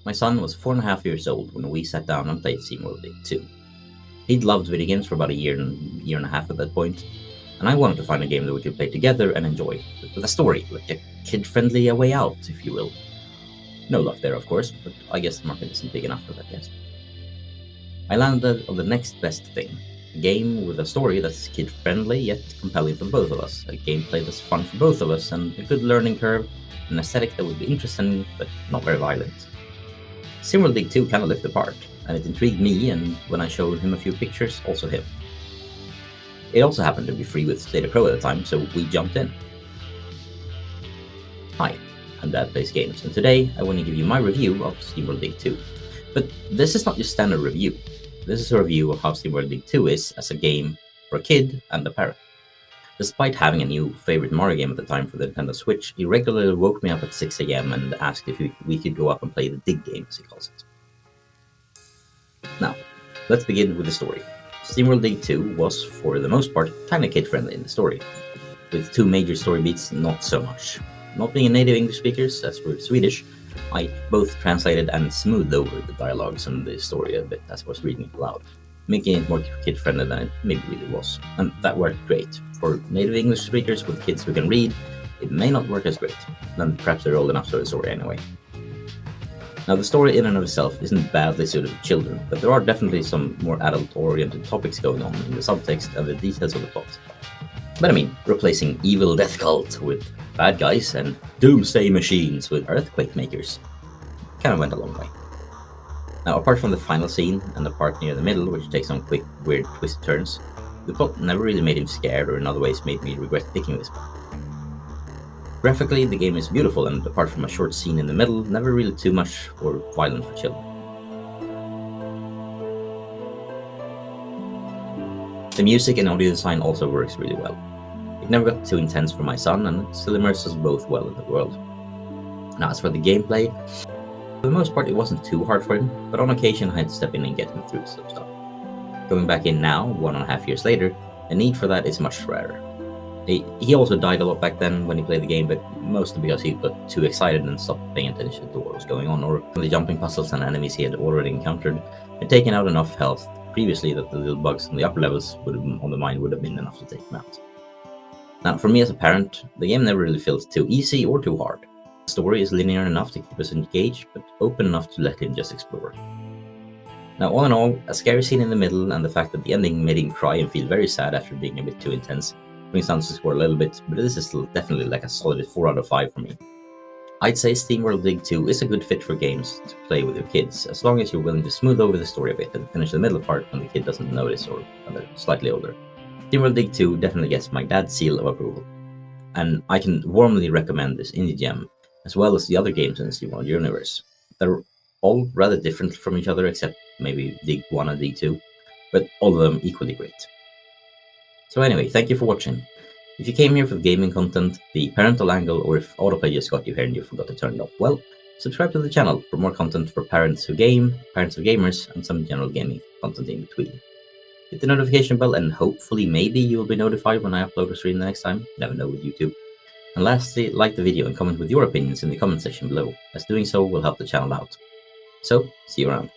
My son was 4.5 years old when we sat down and played Steamworld Dig 2. He'd loved video games for about a year and a half at that point, and I wanted to find a game that we could play together and enjoy, with a story, like a kid-friendly A Way Out, if you will. No luck there, of course, but I guess the market isn't big enough for that yet. I landed on the next best thing, a game with a story that's kid-friendly yet compelling for both of us, a gameplay that's fun for both of us, and a good learning curve, an aesthetic that would be interesting but not very violent. Steamworld Dig 2 kinda looked the part, and it intrigued me, and when I showed him a few pictures, also him. It also happened to be free with Slater Pro at the time, so we jumped in. Hi, I'm Dad Plays Games, and today I want to give you my review of Steamworld Dig 2. But this is not your standard review. This is a review of how Steamworld Dig 2 is as a game for a kid and a parent. Despite having a new favorite Mario game at the time for the Nintendo Switch, he regularly woke me up at 6 AM and asked if we could go up and play the Dig game, as he calls it. Now, let's begin with the story. Steamworld Dig 2 was, for the most part, kinda kid-friendly in the story. With two major story beats, not so much. Not being a native English speaker, as we're Swedish, I both translated and smoothed over the dialogues and the story a bit as I was reading it aloud, making it more kid-friendly than it maybe really was. And that worked great. For native English speakers with kids who can read, it may not work as great, then perhaps they're old enough for the story anyway. Now, the story in and of itself isn't badly suited for children, but there are definitely some more adult-oriented topics going on in the subtext and the details of the plot. But I mean, replacing evil death cult with bad guys and doomsday machines with earthquake makers kind of went a long way. Now, apart from the final scene and the part near the middle, which takes some quick, weird twist turns, the plot never really made him scared or in other ways made me regret picking this one. Graphically, the game is beautiful, and apart from a short scene in the middle, never really too much or violent for children. The music and audio design also works really well. It never got too intense for my son, and it still immerses us both well in the world. Now, as for the gameplay, for the most part it wasn't too hard for him, but on occasion I had to step in and get him through some stuff. Going back in now, 1.5 years later, the need for that is much rarer. He also died a lot back then when he played the game, but mostly because he got too excited and stopped paying attention to what was going on, or the jumping puzzles and enemies he had already encountered had taken out enough health previously that the little bugs in the upper levels on the mind would have been enough to take him out. Now, for me as a parent, the game never really feels too easy or too hard. The story is linear enough to keep us engaged, but open enough to let him just explore. Now, all in all, a scary scene in the middle and the fact that the ending made him cry and feel very sad after being a bit too intense brings down the score a little bit, but this is still definitely like a solid 4 out of 5 for me. I'd say Steamworld Dig 2 is a good fit for games to play with your kids, as long as you're willing to smooth over the story a bit and finish the middle part when the kid doesn't notice or when they're slightly older. Steamworld Dig 2 definitely gets my dad's seal of approval, and I can warmly recommend this indie gem, as well as the other games in the Steamworld universe. They're all rather different from each other, except maybe Dig 1 and Dig 2, but all of them equally great. So anyway, thank you for watching. If you came here for the gaming content, the parental angle, or if autoplay just got you here and you forgot to turn it off, well, subscribe to the channel for more content for parents who game, parents of gamers, and some general gaming content in between. Hit the notification bell and hopefully maybe you will be notified when I upload or stream the next time. You never know with YouTube. And lastly, like the video and comment with your opinions in the comment section below, as doing so will help the channel out. So, see you around.